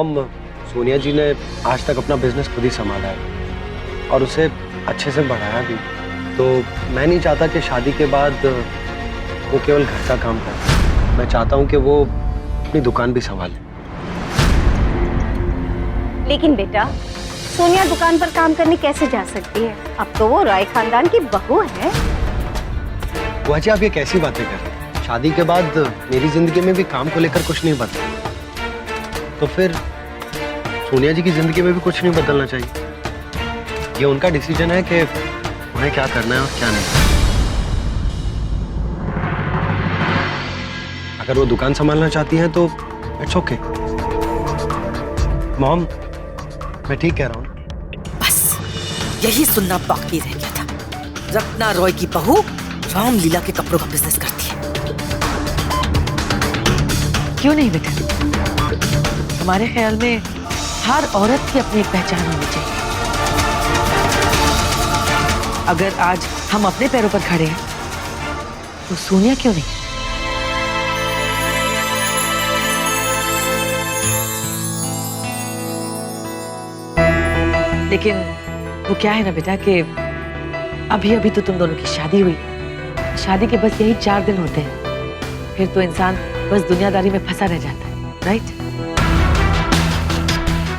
Mom, Sonia जी ने आज तक अपना बिजनेस खुद ही संभाला है और उसे अच्छे से बढ़ाया भी। तो मैं नहीं चाहता कि शादी के बाद वो केवल घर का काम करे। मैं चाहता हूँ कि वो अपनी दुकान भी संभाले। लेकिन बेटा, सोनिया दुकान पर काम करने कैसे जा सकती है? अब तो वो रॉय खानदान की बहू है। बुआ जी, आप ये कैसी बातें कर रहे हैं? शादी के बाद मेरी जिंदगी में भी काम को लेकर कुछ नहीं बदला, तो फिर सोनिया जी की जिंदगी में भी कुछ नहीं बदलना चाहिए। ये उनका डिसीजन है कि उन्हें क्या करना है और क्या नहीं। अगर वो दुकान संभालना चाहती हैं तो इट्स ओके। मॉम, मैं ठीक कह रहा हूँ। बस यही सुनना बाकी रह गया था। रत्ना रॉय की बहू रामलीला के कपड़ों का बिजनेस करती है। क्यों नहीं बेटा? हमारे ख्याल में हर औरत की अपनी एक पहचान होनी चाहिए। अगर आज हम अपने पैरों पर खड़े हैं तो सोनिया क्यों नहीं? लेकिन वो क्या है ना बेटा कि अभी अभी तो तुम दोनों की शादी हुई। शादी के बस यही 4 दिन होते हैं, फिर तो इंसान बस दुनियादारी में फंसा रह जाता है, राइट?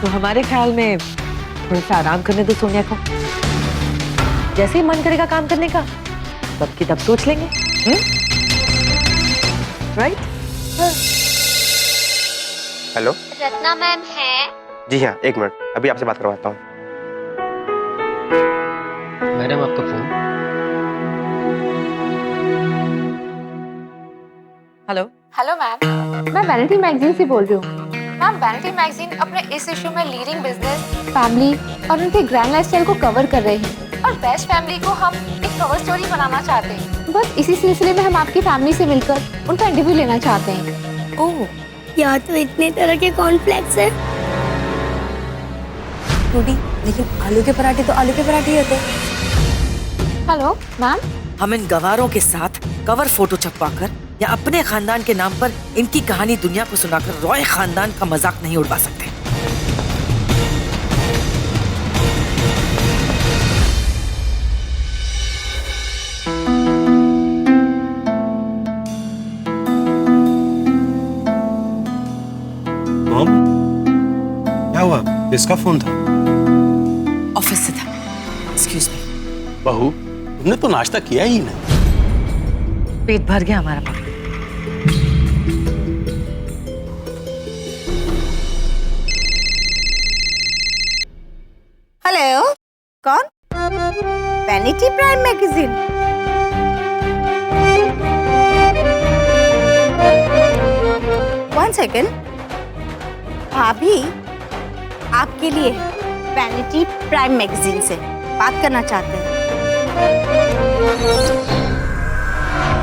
तो हमारे ख्याल में थोड़ा सा आराम करने दो सोनिया को। जैसे ही मन करेगा काम करने का, तब की तब सोच लेंगे, राइट? हेलो, रत्ना मैम है? जी हाँ, 1 मिनट, अभी आपसे बात करवाता हूँ। मैडम, आपका फोन। हेलो। हेलो मैम, मैं वैनिटी मैगजीन से बोल रही हूँ। मैम, वैनिटी मैगजीन अपने इस इशू में लीडिंग बिजनेस, फैमिली और उनके ग्रैंड लाइफस्टाइल को कवर कर रहे हैं और बेस्ट फैमिली को हम एक कवर स्टोरी बनाना चाहते हैं। बस इसी सिलसिले में हम आपकी फैमिली से मिलकर उनका इंटरव्यू लेना चाहते हैं। ओह, यहाँ तो इतने तरह के कॉर्नफ्लेक्स हैं। लेकिन आलू के पराठे तो आलू के पराठे ही होते हैं। हेलो मैम, हम इन गवारों के साथ कवर फोटो छपवाकर या अपने खानदान के नाम पर इनकी कहानी दुनिया को सुनाकर रॉय खानदान का मजाक नहीं उड़वा सकते। मॉम, क्या हुआ? किसका फोन था? ऑफिस से था। Excuse me. बहू, तुमने तो नाश्ता किया ही नहीं। पेट भर गया हमारा पापा। हेलो, कौन? Vanity prime magazine. One second. भाभी, आपके लिए वैनिटी प्राइम मैगजीन से बात करना चाहते हैं।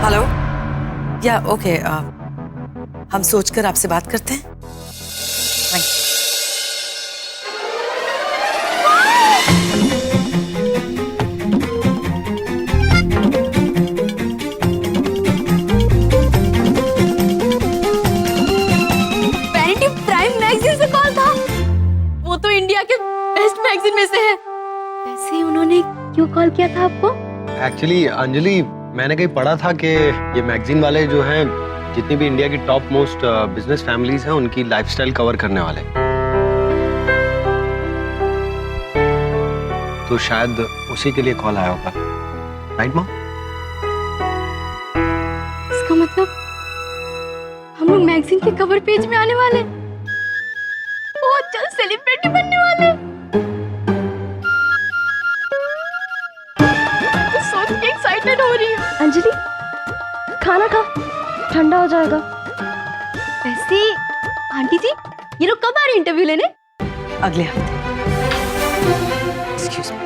हेलो। या ओके, हम सोचकर आपसे बात करते हैं। वैनिटी प्राइम मैगजीन से कॉल था? वो तो इंडिया के बेस्ट मैगजीन में से है। वैसे उन्होंने क्यों कॉल किया था आपको? एक्चुअली अंजलि, मैंने कहीं पढ़ा था कि ये मैगजीन वाले जो हैं, जितनी भी इंडिया की टॉप मोस्ट बिजनेस फैमिलीज हैं, उनकी लाइफस्टाइल कवर करने वाले। तो शायद उसी के लिए कॉल आया होगा, राइट मॉम? इसका मतलब हम लोग मैगजीन के कवर पेज में आने वाले, बहुत जल्द सेलिब्रिटी बनने वाले। तो सोच के एक्साइटेड हो रही हूँ। अंजलि, खाना खा, ठंडा हो जाएगा। वैसे आंटी जी, ये लोग कब आ रहे इंटरव्यू लेने? अगले हफ्ते। Excuse me.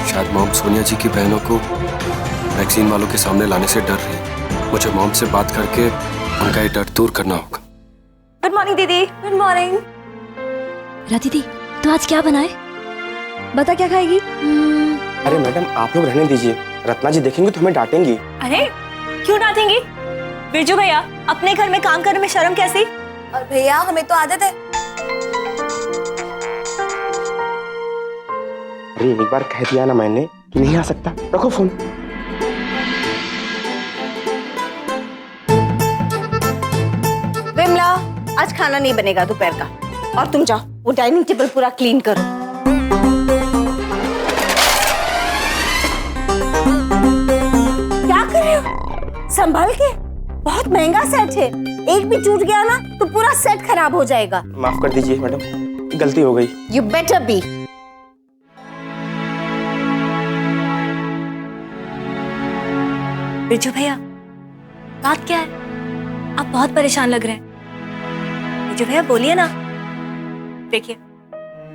शायद मॉम सोनिया जी की बहनों को मैगजीन वालों के सामने लाने से डर रही है। मुझे मॉम से बात करके उनका ये डर दूर करना होगा। गुड मॉर्निंग दीदी। Good morning. दीदी, तो आज क्या बनाए? बता क्या खाएगी? अरे मैडम, आप लोग रहने दीजिए, रत्ना जी देखेंगे तो हमें डांटेंगी। अरे क्यों डांटेंगी? बिरजू भैया, अपने घर में काम करने में शर्म कैसी? और भैया हमें तो आदत है। अरे एक बार कह दिया ना मैंने कि नहीं आ सकता। रखो फोन। विमला, आज खाना नहीं बनेगा दोपहर का, और तुम जाओ वो डाइनिंग टेबल पूरा क्लीन करो। क्या कर रहे हो? संभाल के, बहुत महंगा सेट है, एक भी टूट गया ना तो पूरा सेट खराब हो जाएगा। माफ कर दीजिए मैडम, गलती हो गई। You better be. बिरजू भैया, बात क्या है? आप बहुत परेशान लग रहे हैं। बिरजू भैया बोलिए ना। देखिए,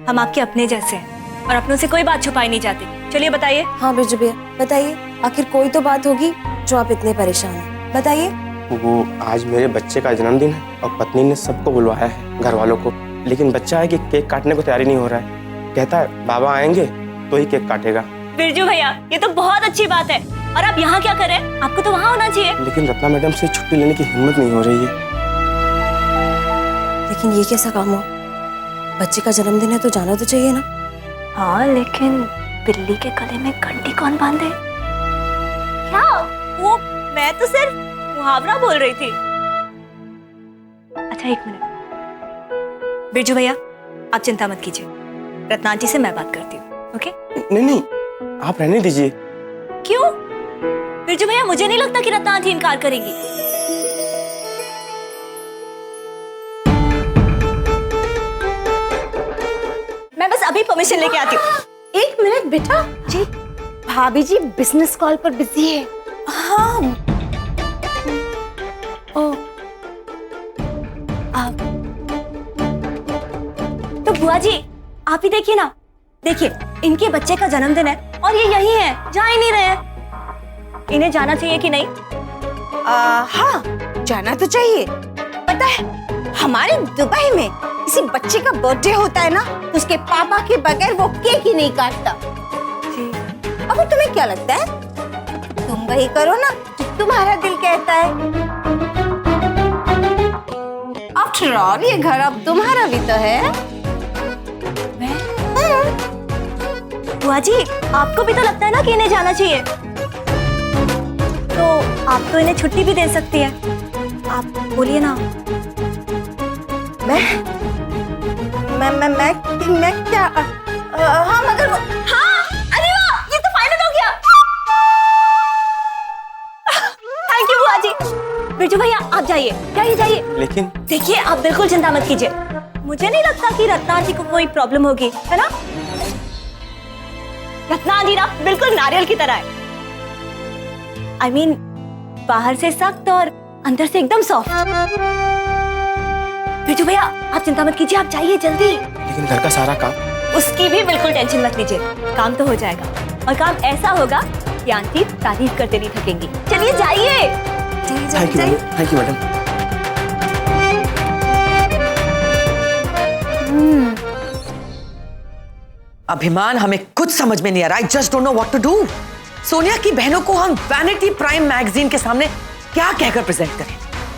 हम आपके अपने जैसे हैं और अपनों से कोई बात छुपाई नहीं जाती। चलिए बताइए। हाँ बिरजू भैया बताइए, आखिर कोई तो बात होगी जो आप इतने परेशान हैं। बताइए। वो आज मेरे बच्चे का जन्मदिन है और पत्नी ने सबको बुलवाया है, घर वालों को, लेकिन बच्चा है कि केक काटने को तैयारी नहीं हो रहा है। कहता है बाबा आएंगे तो ही केक काटेगा। बिरजू भैया, ये तो बहुत अच्छी बात है, और आप यहाँ क्या कर रहे हैं? आपको तो वहाँ होना चाहिए। लेकिन रत्ना मैडम से छुट्टी लेने की हिम्मत नहीं हो रही है। लेकिन ये कैसा काम हुआ? बच्चे का जन्मदिन है तो जाना तो चाहिए ना। हाँ, लेकिन बिल्ली के गले में घंटी कौन बांधे? क्या? वो मैं तो सिर्फ मुहावरा बोल रही थी। अच्छा एक मिनट। बिरजू भैया, आप चिंता मत कीजिए, रत्ना आंटी से मैं बात करती हूँ। ओके? नहीं, आप रहने दीजिए। क्यों? बिरजू भैया, मुझे नहीं लगता कि रत्ना आंटी इनकार करेंगी। मैं बस अभी परमिशन लेके आती हूँ। एक मिनट बेटा जी, भाभी जी बिजनेस कॉल पर बिजी है। हाँ। ओ, आप तो बुआ जी आप ही देखिए ना, देखिए इनके बच्चे का जन्मदिन है और ये यही है, जा ही नहीं रहे हैं। इन्हें जाना चाहिए कि नहीं? हाँ जाना तो चाहिए। पता है हमारे दुबई में किसी बच्चे का बर्थडे होता है ना, उसके पापा के बगैर वो केक ही नहीं काटता। अब तुम्हें क्या लगता है? तुम वही करो ना जो तुम्हारा दिल कहता है। आफ्टर ऑल ये घर अब तुम्हारा भी तो है। बुआ जी, आपको भी तो लगता है ना कि इन्हें जाना चाहिए, तो आप तो इन्हें छुट्टी भी दे सकती है। आप बोलिए ना। मैं क्या? हाँ मगर हाँ, अरे वाह, ये तो फाइनल हो गया। थैंक यू बुआ जी। बिरजू भैया आप जाइए, जाइए। लेकिन देखिए, आप बिल्कुल चिंता मत कीजिए, मुझे नहीं लगता कि रत्ना आंटी को कोई प्रॉब्लम होगी, है ना? रत्ना आंटी ना बिल्कुल नारियल की तरह है। I mean, बाहर से सख्त और अंदर से एकदम सॉफ्ट। बिरजू भैया आप चिंता मत कीजिए, आप जाइए जल्दी। लेकिन घर का सारा काम? उसकी भी बिल्कुल टेंशन मत लीजिए, काम तो हो जाएगा, और काम ऐसा होगा कि आंटी तारीफ करते नहीं थकेंगी। चलिए जाइए। Thank you madam. अभिमान, हमें कुछ समझ में नहीं आ रहा। I just don't know what to do। Sonia की बहनों को हम वैनिटी प्राइम मैगजीन के सामने क्या कहकर प्रेजेंट करें?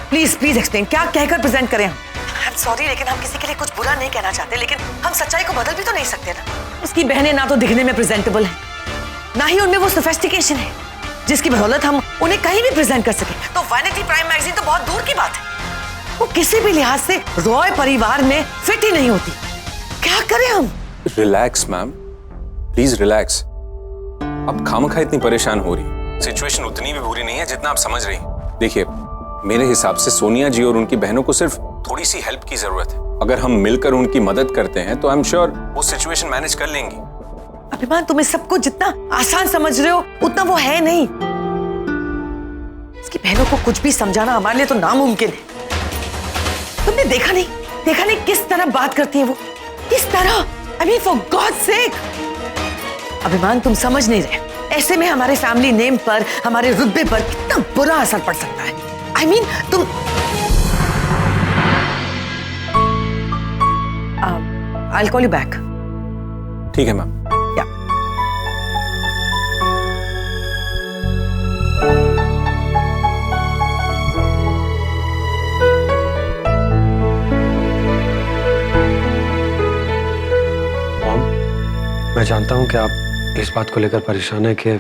प्लीज एक्सप्लेन, क्या कहकर प्रेजेंट करें हम? I'm sorry, लेकिन हम किसी के लिए कुछ बुरा नहीं कहना चाहते, लेकिन हम सच्चाई को बदल भी तो नहीं सकते ना। उसकी बहनें ना तो दिखने में प्रेजेंटेबल हैं, ना ही उनमें वो सोफिस्टिकेशन है जिसकी बदौलत हम उन्हें कहीं भी प्रेजेंट कर सके। तो वैनिटी प्राइम मैगजीन तो बहुत दूर की बात है, वो किसी भी लिहाज से रॉय परिवार में फिट ही नहीं होती। क्या करें हम? Relax ma'am, please relax. अब खामखा इतनी परेशान हो रही, सिचुएशन उतनी भी बुरी नहीं है जितना आप समझ रही हैं। देखिए, मेरे हिसाब से सोनिया जी और उनकी बहनों को सिर्फ थोड़ी सी हेल्प की जरूरत है। अगर हम मिलकर उनकी मदद करते हैं तो आई एम श्योर वो सिचुएशन मैनेज कर लेंगी। अभिमान, तुम इस सबको जितना आसान समझ रहे हो उतना वो है नहीं। इसकी बहनों को कुछ भी समझाना हमारे लिए तो नामुमकिन है। तुमने देखा नहीं किस तरह बात करती है वो, किस तरह। I mean, for God's sake! अभिमान, तुम समझ नहीं रहे, ऐसे में हमारे फैमिली नेम पर, हमारे रुतबे पर कितना बुरा असर पड़ सकता है। I mean, तुम I'll call you back. ठीक है मैम। Yeah. मैं जानता हूं कि आप इस बात को लेकर परेशान है कि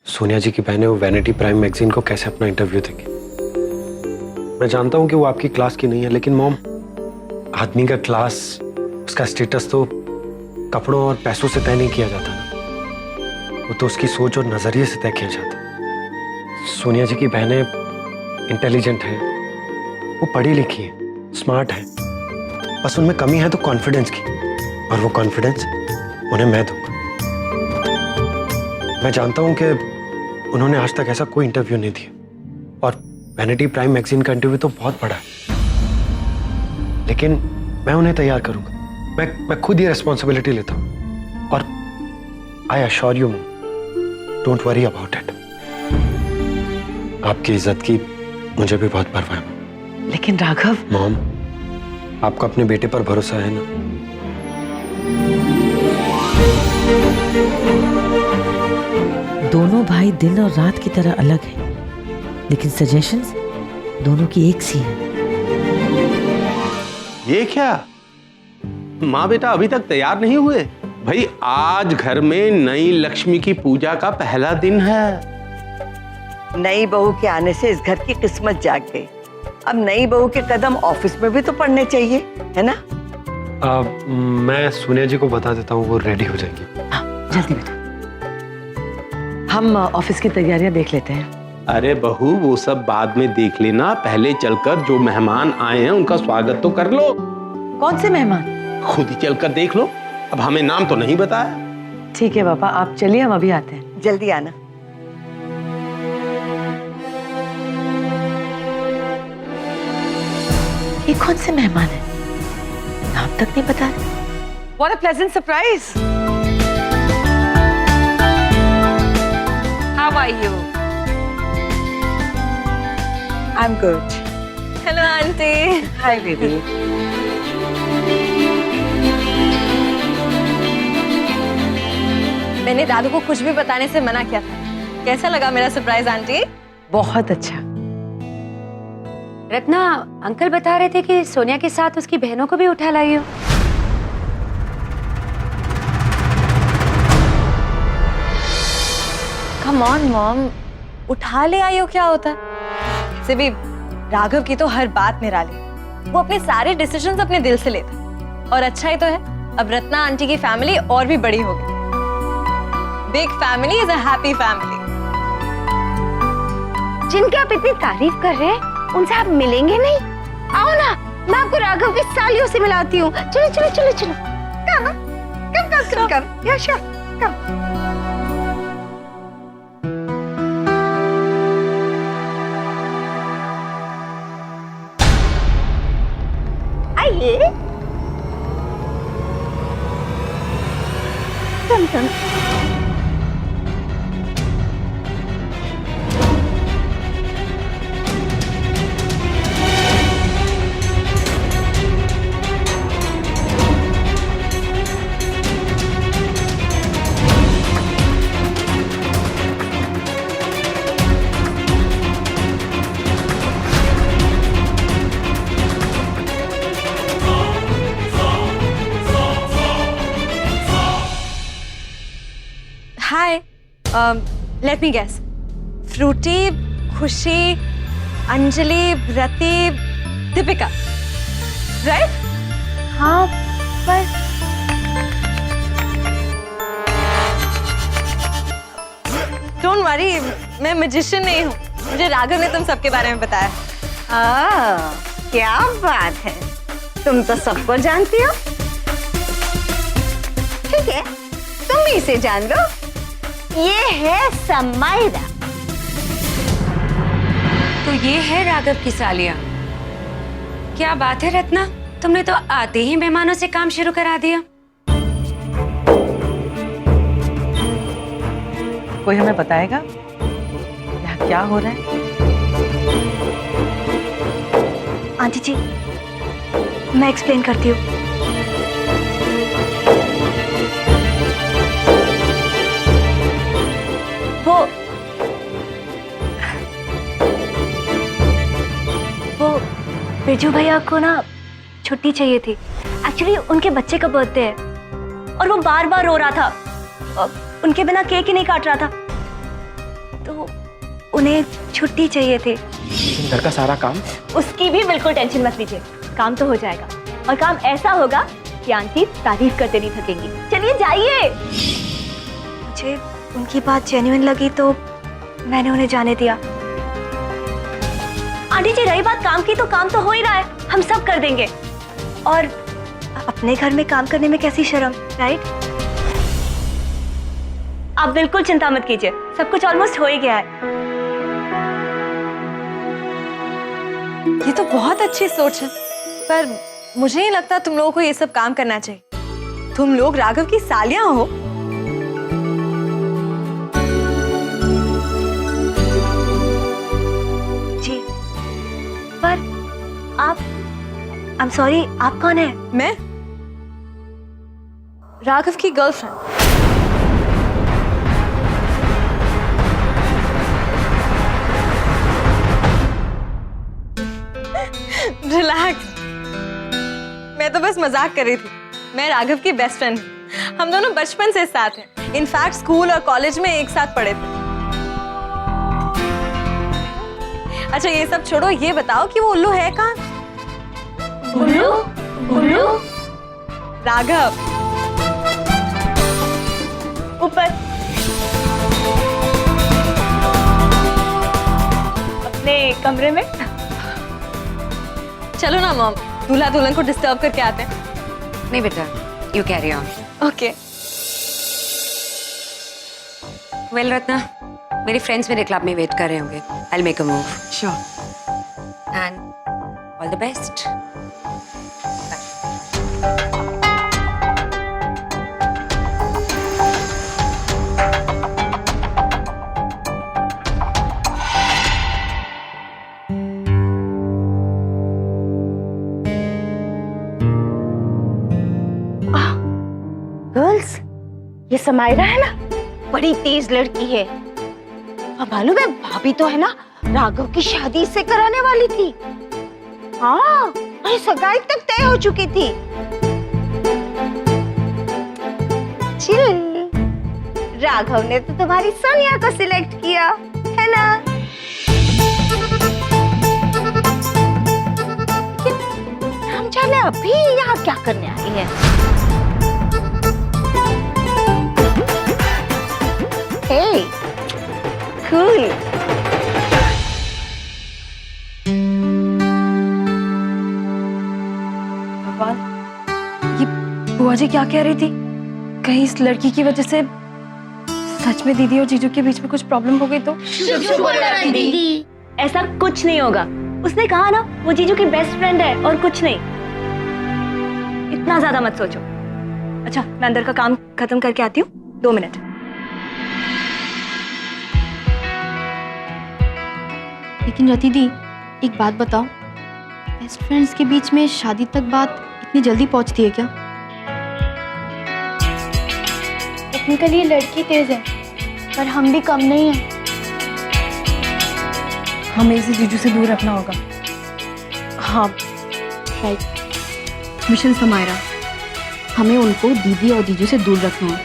सोनिया जी की बहनें वो वैनिटी प्राइम मैगजीन को कैसे अपना इंटरव्यू देंगी। मैं जानता हूं कि वो आपकी क्लास की नहीं है, लेकिन मॉम, आदमी का क्लास, उसका स्टेटस तो कपड़ों और पैसों से तय नहीं किया जाता ना, वो तो उसकी सोच और नजरिए से तय किया जाता है। सोनिया जी की बहनें इंटेलिजेंट हैं, वो पढ़ी लिखी हैं, स्मार्ट हैं, बस उनमें कमी है तो कॉन्फिडेंस की, और वो कॉन्फिडेंस उन्हें मैं दूंगा। मैं जानता हूं कि उन्होंने आज तक ऐसा कोई इंटरव्यू नहीं दिया, और वैनिटी प्राइम मैगजीन का इंटरव्यू तो बहुत बड़ा है, लेकिन मैं उन्हें तैयार करूंगा। मैं खुद ही रिस्पॉन्सिबिलिटी लेता हूं, और I assure you, don't worry about it. आपकी इज्जत की मुझे भी बहुत परवाह है। लेकिन राघव, मॉम, आपको अपने बेटे पर भरोसा है ना? दोनों भाई दिन और रात की तरह अलग हैं, लेकिन सजेशंस दोनों की एक सी है। ये क्या, माँ बेटा अभी तक तैयार नहीं हुए? भाई आज घर में नई लक्ष्मी की पूजा का पहला दिन है। नई बहू के आने से इस घर की किस्मत जाग गई। अब नई बहू के कदम ऑफिस में भी तो पड़ने चाहिए, है ना? मैं सोनिया जी को बता देता हूँ, वो रेडी हो जाएगी। हाँ, जल्दी बेटा। हम ऑफिस की तैयारियां देख लेते हैं। अरे बहू, वो सब बाद में देख लेना, पहले चलकर जो मेहमान आए हैं उनका स्वागत तो कर लो। कौन से मेहमान? खुद ही चलकर देख लो, अब हमें नाम तो नहीं बताया। ठीक है पापा, आप चलिए, हम अभी आते हैं। जल्दी आना। ये कौन से मेहमान हैं? नाम तक नहीं बता रहे। What a pleasant surprise! How are you? I'm good. Hello, auntie. Hi, baby. मैंने दादू को कुछ भी बताने से मना किया था। कैसा लगा मेरा सरप्राइज आंटी? बहुत अच्छा। रत्ना, अंकल बता रहे थे कि सोनिया के साथ उसकी बहनों को भी उठा लाई हो। कम ऑन मॉम, उठा ले आई हो क्या होता है? से भी राघव की तो हर बात में राली, वो अपने सारे डिसीजंस अपने दिल से लेता है। और अच्छा ही तो है, अब रत्ना आंटी की फैमिली और भी बड़ी होगी। Big family is a happy family. जिनकी आप इतनी तारीफ कर रहे हैं, उनसे आप मिलेंगे नहीं? आओ ना, मैं आपको राघव की सालियों से मिलाती हूँ। चलो चलो चलो चलो, कम कम कम कम कम, या श्योर, कम। आइए, कम कम। हाय, लेट मी गेस, फ्रूटी, खुशी, अंजलि, रति, दीपिका, राइट? हाँ, पर डोंट वरी, मैं मैजिशियन नहीं हूँ। मुझे राघव ने तुम सबके बारे में बताया। क्या बात है, तुम तो सबको जानती हो। ठीक है, तुम भी इसे जान दो, ये है समायरा। तो ये है राघव की सालिया। क्या बात है रत्ना, तुमने तो आते ही मेहमानों से काम शुरू करा दिया। कोई हमें बताएगा यहाँ क्या हो रहा है? आंटी जी, मैं एक्सप्लेन करती हूँ। वो बिरजू भैया को ना छुट्टी चाहिए थी। एक्चुअली उनके बच्चे का बर्थडे है, और वो बार बार रो रहा था। उनके बिना केक ही नहीं काट रहा था, तो उन्हें छुट्टी चाहिए थी। घर का सारा काम? उसकी भी बिल्कुल टेंशन मत लीजिए, काम तो हो जाएगा, और काम ऐसा होगा कि आंटी तारीफ करते नहीं थकेंगी। चलिए जाइए। मुझे उनकी बात जेन्युइन लगी तो मैंने उन्हें जाने दिया। आंटी जी, रही बात काम की, तो काम तो हो ही रहा है, हम सब कर देंगे। और अपने घर में काम करने में कैसी शर्म, राइट? आप बिल्कुल चिंता मत कीजिए, सब कुछ ऑलमोस्ट हो ही गया है। ये तो बहुत अच्छी सोच है, पर मुझे नहीं लगता तुम लोगों को ये सब काम करना चाहिए। तुम लोग राघव की सालियां हो। जी, पर आप, आई एम सॉरी, आप कौन है? मैं राघव की गर्लफ्रेंड। रिलैक्स, मैं तो बस मजाक कर रही थी। मैं राघव की बेस्ट फ्रेंड हूँ, हम दोनों बचपन से साथ हैं। इनफैक्ट स्कूल और कॉलेज में एक साथ पढ़े थे। अच्छा ये सब छोड़ो, ये बताओ कि वो उल्लू है कहाँ? उल्लू? उल्लू? राघव ऊपर अपने कमरे में। चलो ना मॉम, दूल्हा दुल्हन को डिस्टर्ब करके आते हैं। नहीं बेटा, you carry on. Okay. Well Ratna, मेरे फ्रेंड्स मेरे क्लब में वेट कर रहे होंगे। I will make a move. Sure. And all the best. Girls, ये समायरा है ना, बड़ी तेज लड़की है। और मालूम है, भाभी तो है ना राघव की शादी इससे कराने वाली थी। हाँ, और सगाई तक तय हो चुकी थी। चिल, राघव ने तो तुम्हारी सोनिया को सिलेक्ट किया है ना। लेकिन हम जाने अभी यहाँ क्या करने आई है। Hey, cool. भगवान, ये बुआ जी क्या कह रही थी? कहीं इस लड़की की वजह से सच में दीदी और जीजू के बीच में कुछ प्रॉब्लम हो गई तो? दीदी, ऐसा कुछ नहीं होगा। उसने कहा ना, वो जीजू की बेस्ट फ्रेंड है और कुछ नहीं। इतना ज्यादा मत सोचो। अच्छा, मैं अंदर का काम खत्म करके आती हूँ, 2 मिनट। लेकिन रति दी, एक बात बताओ, बेस्ट फ्रेंड्स के बीच में शादी तक बात इतनी जल्दी पहुंचती है क्या? टेक्निकली लड़की तेज है, पर हम भी कम नहीं हैं। हमें इसे जीजू से दूर रखना होगा। हाँ, राइट। मिशन समायरा, हमें उनको दीदी और जीजू से दूर रखना है,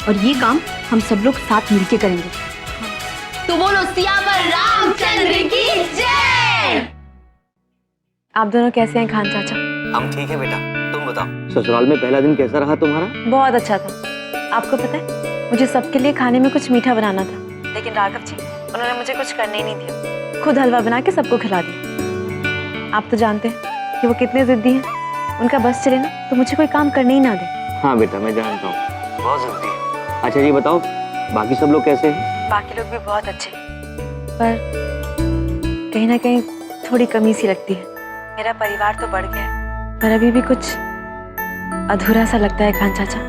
और ये काम हम सब लोग साथ मिलके करेंगे। तो बोलो सियावर रामचंद्र की जय। आप दोनों कैसे हैं खान चाचा? हम ठीक है बेटा, तुम बताओ ससुराल में पहला दिन कैसा रहा तुम्हारा? बहुत अच्छा था। आपको पता है, मुझे सबके लिए खाने में कुछ मीठा बनाना था, लेकिन राघव जी, उन्होंने मुझे कुछ करने ही नहीं दिया। खुद हलवा बना के सबको खिला दिया। आप तो जानते हैं कि वो कितने जिद्दी हैं। उनका बस चले ना तो मुझे कोई काम करने ही ना दे। हाँ बेटा, मैं जानता हूँ, बहुत जिद्दी है। अच्छा ये बताओ, बाकी सब लोग कैसे हैं? बाकी लोग भी बहुत अच्छे हैं, पर कहीं ना कहीं थोड़ी कमी सी लगती है। मेरा परिवार तो बढ़ गया है, पर अभी भी कुछ अधूरा सा लगता है खान चाचा।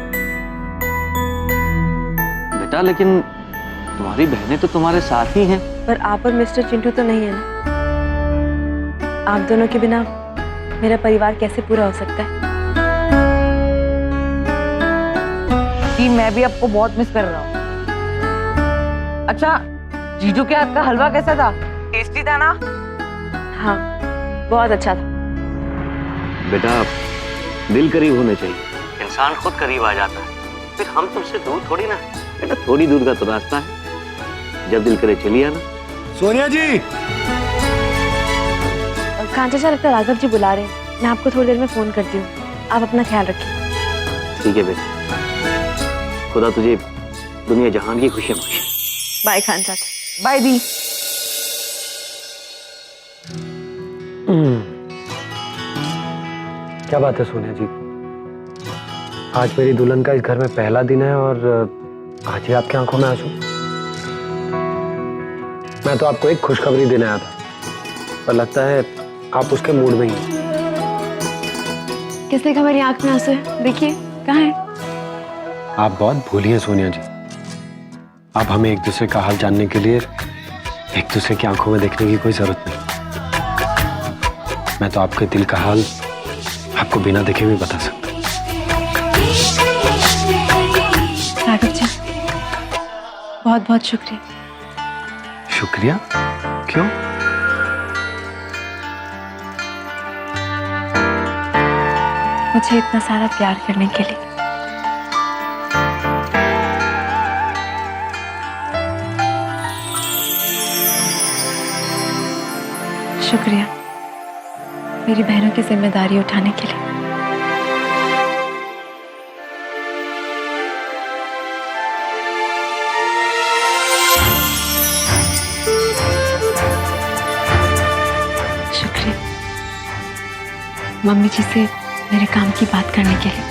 बेटा लेकिन तुम्हारी बहनें तो तुम्हारे साथ ही हैं। पर आप और मिस्टर चिंटू तो नहीं है ना। आप दोनों के बिना मेरा परिवार कैसे पूरा हो सकता है? जी मैं भी आपको बहुत मिस कर रहा हूँ। अच्छा, जीजू के हाथ का हलवा कैसा था? टेस्टी था ना? हाँ, बहुत अच्छा था। बेटा दिल करीब होने चाहिए, इंसान खुद करीब आ जाता है। फिर हम तुमसे दूर थोड़ी ना, बेटा थोड़ी दूर का तो रास्ता है, जब दिल करे चलिए आना। सोनिया जी। कांता चाचा, लगता है राघव जी बुला रहे हैं, मैं आपको थोड़ी देर में फोन करती हूँ, आप अपना ख्याल रखिए। ठीक है बेटा, खुदा तुझे दुनिया जहान की खुशियां बख्शे। बाय कांता चाचा। By the. क्या बात है सोनिया जी, आज मेरी दुल्हन का इस घर में पहला दिन है और आज ही आपकी आंखों में आंसू। मैं तो आपको एक खुशखबरी देने आया था, पर लगता है आप उसके मूड में ही हैं। किसने कहा मेरी आंख में आंसू है? देखिए कहाँ है। आप बहुत भूली हैं सोनिया जी, अब हमें एक दूसरे का हाल जानने के लिए एक दूसरे की आंखों में देखने की कोई जरूरत नहीं। मैं तो आपके दिल का हाल आपको बिना देखे भी बता सकता हूँ। राघव जी, बहुत बहुत शुक्रिया। शुक्रिया? क्यों? मुझे इतना सारा प्यार करने के लिए। शुक्रिया मेरी बहनों की जिम्मेदारी उठाने के लिए। शुक्रिया मम्मी जी से मेरे काम की बात करने के लिए।